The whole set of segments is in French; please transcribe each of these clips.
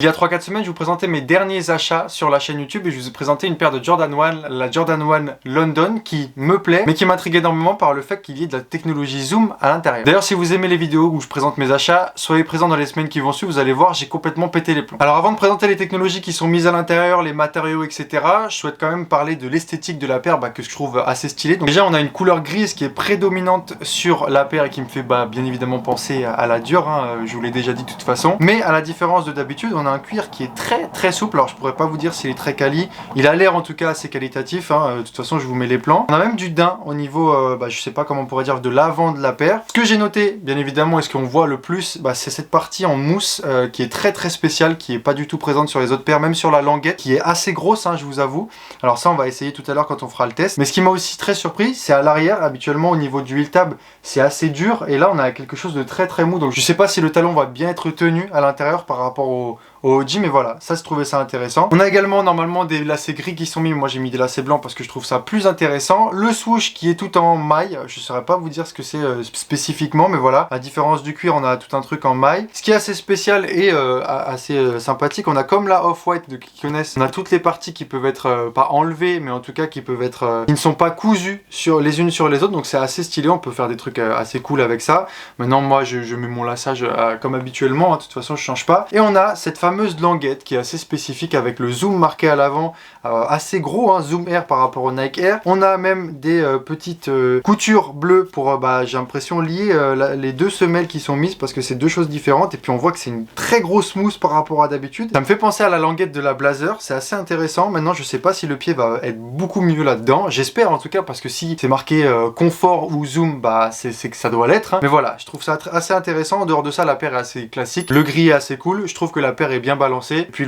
Il y a 3-4 semaines, je vous présentais mes derniers achats sur la chaîne YouTube et je vous ai présenté une paire de Jordan 1, la Jordan 1 London, qui me plaît, mais qui m'intrigue énormément par le fait qu'il y ait de la technologie zoom à l'intérieur. D'ailleurs, si vous aimez les vidéos où je présente mes achats, soyez présents dans les semaines qui vont suivre, vous allez voir, j'ai complètement pété les plombs. Alors avant de présenter les technologies qui sont mises à l'intérieur, les matériaux, etc., je souhaite quand même parler de l'esthétique de la paire que je trouve assez stylée. Donc déjà, on a une couleur grise qui est prédominante sur la paire et qui me fait bien évidemment penser à la Dior, je vous l'ai déjà dit de toute façon. Mais à la différence de d'habitude, on a un cuir qui est très souple. Alors je pourrais pas vous dire s'il est très quali, il a l'air en tout cas assez qualitatif, de toute façon je vous mets les plans. On a même du daim au niveau, je sais pas comment on pourrait dire, de l'avant de la paire. Ce que j'ai noté, bien évidemment, et ce qu'on voit le plus, c'est cette partie en mousse qui est très spéciale, qui est pas du tout présente sur les autres paires, même sur la languette, qui est assez grosse, je vous avoue. Alors ça on va essayer tout à l'heure quand on fera le test. Mais ce qui m'a aussi très surpris, c'est à l'arrière. Habituellement au niveau du heel tab, c'est assez dur, et là on a quelque chose de très mou. Donc je sais pas si le talon va bien être tenu à l'intérieur par rapport au OG, mais voilà, ça je trouvais ça intéressant. On a également normalement des lacets gris qui sont mis, moi j'ai mis des lacets blancs parce que je trouve ça plus intéressant. Le swoosh qui est tout en maille, je saurais pas vous dire ce que c'est spécifiquement, mais voilà, à différence du cuir, on a tout un truc en maille. Ce qui est assez spécial et assez sympathique, on a comme la Off-White de qui connaissent, on a toutes les parties qui peuvent être pas enlevées, mais en tout cas qui peuvent être, qui ne sont pas cousues sur les unes sur les autres, donc c'est assez stylé, on peut faire des trucs assez cool avec ça. Maintenant moi je mets mon laçage comme habituellement, de toute façon je change pas. Et on a cette fameuse languette qui est assez spécifique avec le zoom marqué à l'avant, assez gros, zoom Air par rapport au Nike Air. On a même des petites coutures bleues pour, j'ai l'impression, lier les deux semelles qui sont mises parce que c'est deux choses différentes. Et puis on voit que c'est une très grosse mousse par rapport à d'habitude. Ça me fait penser à la languette de la Blazer, c'est assez intéressant. Maintenant je sais pas si le pied va être beaucoup mieux là-dedans, j'espère en tout cas, parce que si c'est marqué confort ou zoom, c'est que ça doit l'être. Mais voilà, je trouve ça assez intéressant. En dehors de ça, la paire est assez classique, le gris est assez cool, je trouve que la paire est bien balancé. Et puis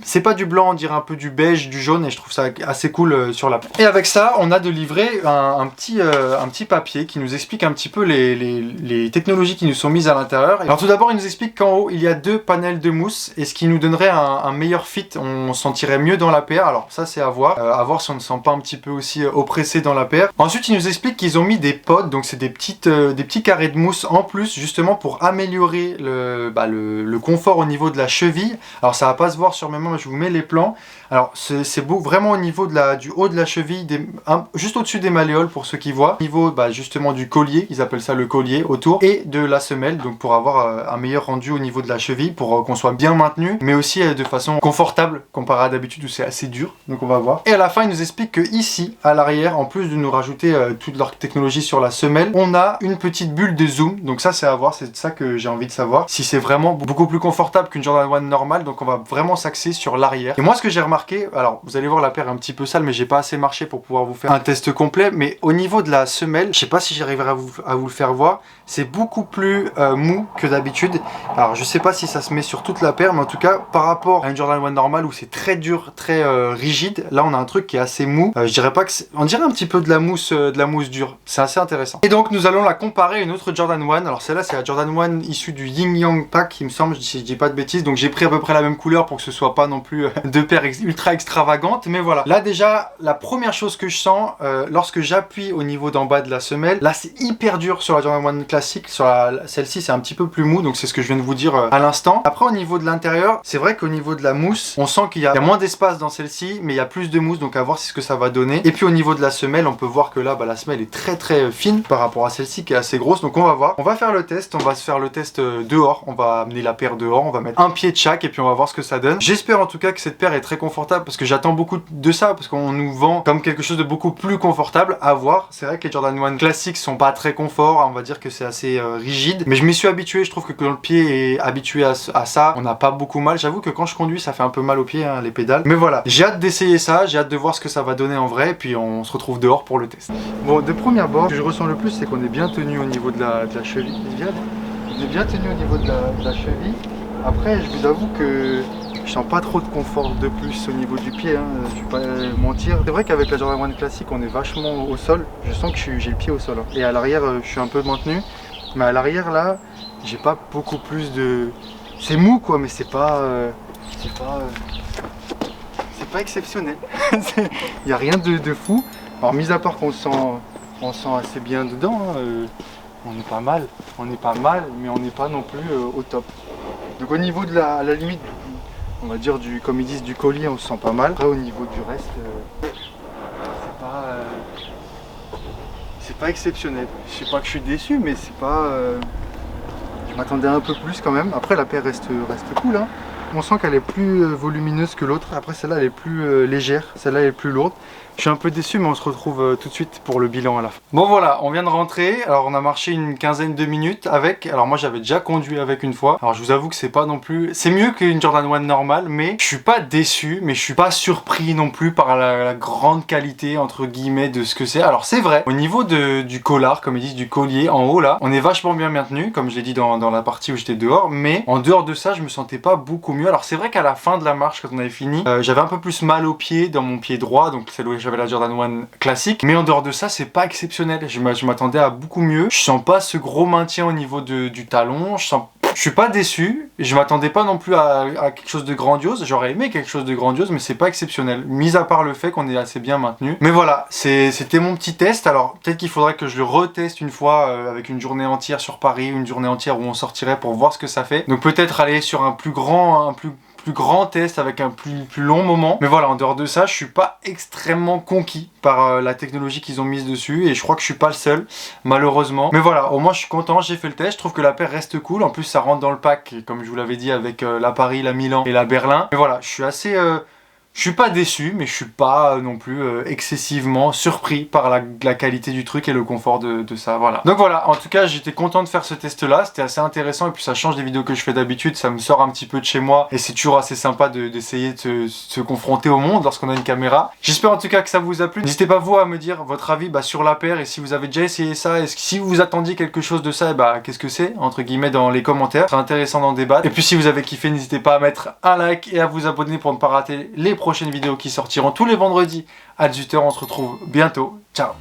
c'est pas du blanc, on dirait un peu du beige, du jaune, et je trouve ça assez cool sur la paire. Et avec ça, on a de livrer un petit papier qui nous explique un petit peu les technologies qui nous sont mises à l'intérieur. Alors tout d'abord, il nous explique qu'en haut, il y a deux panels de mousse, et ce qui nous donnerait un meilleur fit, on sentirait mieux dans la paire. Alors ça, c'est à voir si on ne sent pas un petit peu aussi oppressé dans la paire. Ensuite, il nous explique qu'ils ont mis des pods, donc c'est des petits carrés de mousse en plus, justement pour améliorer le confort au niveau de la cheville. Alors ça va pas se voir sur mes mains, mais je vous mets les plans. Alors c'est beau vraiment au niveau du haut de la cheville, juste au-dessus des malléoles pour ceux qui voient. Au niveau justement du collier, ils appellent ça le collier autour, et de la semelle, donc pour avoir un meilleur rendu au niveau de la cheville, pour qu'on soit bien maintenu, mais aussi de façon confortable comparé à d'habitude où c'est assez dur. Donc on va voir. Et à la fin, ils nous expliquent que ici, à l'arrière, en plus de nous rajouter toute leur technologie sur la semelle, on a une petite bulle de zoom. Donc ça c'est à voir, c'est ça que j'ai envie de savoir. Si c'est vraiment beaucoup plus confortable qu'une Jordan 1 normale, donc on va vraiment s'axer sur l'arrière. Et moi ce que j'ai remarqué, alors vous allez voir la paire est un petit peu sale, mais j'ai pas assez marché pour pouvoir vous faire un test complet, mais au niveau de la semelle, je sais pas si j'arriverai à vous le faire voir, c'est beaucoup plus mou que d'habitude. Alors je sais pas si ça se met sur toute la paire, mais en tout cas par rapport à une Jordan 1 normale où c'est très dur, très rigide, là on a un truc qui est assez mou. Je dirais pas que on dirait un petit peu de la mousse dure. C'est assez intéressant. Et donc nous allons la comparer à une autre Jordan 1. Alors celle-là c'est la Jordan 1 issue du Yin Yang Pack, il me semble, si je dis pas de bêtises. Donc j'ai pris à peu près la même couleur pour que ce soit pas non plus deux paires ultra extravagantes, mais voilà. Là déjà, la première chose que je sens lorsque j'appuie au niveau d'en bas de la semelle, là c'est hyper dur sur la Jordan 1 classique, sur celle-ci c'est un petit peu plus mou, donc c'est ce que je viens de vous dire à l'instant. Après au niveau de l'intérieur, c'est vrai qu'au niveau de la mousse, on sent qu'il y a moins d'espace dans celle-ci, mais il y a plus de mousse, donc à voir ce que ça va donner. Et puis au niveau de la semelle, on peut voir que là, la semelle est très fine par rapport à celle-ci qui est assez grosse, donc on va voir. On va faire le test, on va se faire le test dehors, on va amener la paire dehors, on va mettre un pied de chaque et puis on va voir ce que ça donne. J'espère en tout cas que cette paire est très confortable parce que j'attends beaucoup de ça, parce qu'on nous vend comme quelque chose de beaucoup plus confortable. À voir. C'est vrai que les Jordan 1 classiques sont pas très confort, on va dire que c'est assez rigide, mais je m'y suis habitué. Je trouve que quand le pied est habitué à ça, on n'a pas beaucoup mal. J'avoue que quand je conduis ça fait un peu mal aux pieds, les pédales, mais voilà, j'ai hâte d'essayer ça, j'ai hâte de voir ce que ça va donner en vrai, et puis on se retrouve dehors pour le test. Bon, de première abord, ce que je ressens le plus, c'est qu'on est bien tenu au niveau de la cheville. On est bien tenu au niveau de la cheville. Après, je vous avoue que je sens pas trop de confort de plus au niveau du pied, je vais pas mentir. C'est vrai qu'avec la Jordan 1 classique, on est vachement au sol. Je sens que j'ai le pied au sol. Et à l'arrière, je suis un peu maintenu. Mais à l'arrière, là, j'ai pas beaucoup plus de... C'est mou, quoi, mais c'est pas exceptionnel. Il n'y a rien de fou. Alors, mis à part qu'on sent assez bien dedans, on est pas mal, mais on n'est pas non plus au top. Donc au niveau de à la limite on va dire comme ils disent du collier, on se sent pas mal. Après au niveau du reste, c'est pas exceptionnel. Je sais pas que je suis déçu, mais c'est pas... Je m'attendais un peu plus quand même. Après la paire reste cool, hein. On sent qu'elle est plus volumineuse que l'autre. Après celle-là elle est plus légère, celle-là elle est plus lourde. Je suis un peu déçu, mais on se retrouve tout de suite pour le bilan à la fin. Bon voilà, on vient de rentrer. Alors on a marché une quinzaine de minutes avec. Alors moi j'avais déjà conduit avec une fois. Alors je vous avoue que c'est pas non plus... C'est mieux qu'une Jordan 1 normale, mais je suis pas déçu, mais je suis pas surpris non plus par la grande qualité entre guillemets de ce que c'est. Alors c'est vrai, au niveau du collar, comme ils disent, du collier en haut là, on est vachement bien maintenu, comme je l'ai dit dans la partie où j'étais dehors, mais en dehors de ça, je me sentais pas beaucoup mieux. Alors c'est vrai qu'à la fin de la marche, quand on avait fini, j'avais un peu plus mal au pied, dans mon pied droit, donc c'est là où j'avais la Jordan 1 classique, mais en dehors de ça c'est pas exceptionnel. Je m'attendais à beaucoup mieux. Je sens pas ce gros maintien au niveau du talon. Je suis pas déçu, je m'attendais pas non plus à quelque chose de grandiose. J'aurais aimé quelque chose de grandiose, mais c'est pas exceptionnel, mis à part le fait qu'on est assez bien maintenu. Mais voilà, c'était mon petit test. Alors peut-être qu'il faudrait que je le reteste une fois avec une journée entière sur Paris, une journée entière où on sortirait pour voir ce que ça fait. Donc peut-être aller sur un plus grand test avec un plus long moment. Mais voilà, en dehors de ça, je suis pas extrêmement conquis par la technologie qu'ils ont mise dessus, et je crois que je suis pas le seul, malheureusement. Mais voilà, au moins je suis content, j'ai fait le test, je trouve que la paire reste cool. En plus ça rentre dans le pack, comme je vous l'avais dit, avec la Paris, la Milan et la Berlin. Mais voilà, je suis assez... Je suis pas déçu, mais je suis pas non plus excessivement surpris par la qualité du truc et le confort de ça, voilà. Donc voilà, en tout cas j'étais content de faire ce test là, c'était assez intéressant, et puis ça change des vidéos que je fais d'habitude, ça me sort un petit peu de chez moi, et c'est toujours assez sympa d'essayer de se confronter au monde lorsqu'on a une caméra. J'espère en tout cas que ça vous a plu. N'hésitez pas vous à me dire votre avis sur la paire, et si vous avez déjà essayé ça, si vous attendiez quelque chose de ça, qu'est-ce que c'est, entre guillemets, dans les commentaires. C'est intéressant d'en débattre. Et puis si vous avez kiffé, n'hésitez pas à mettre un like et à vous abonner pour ne pas rater les prochaines vidéos qui sortiront tous les vendredis à 18h. On se retrouve bientôt. Ciao!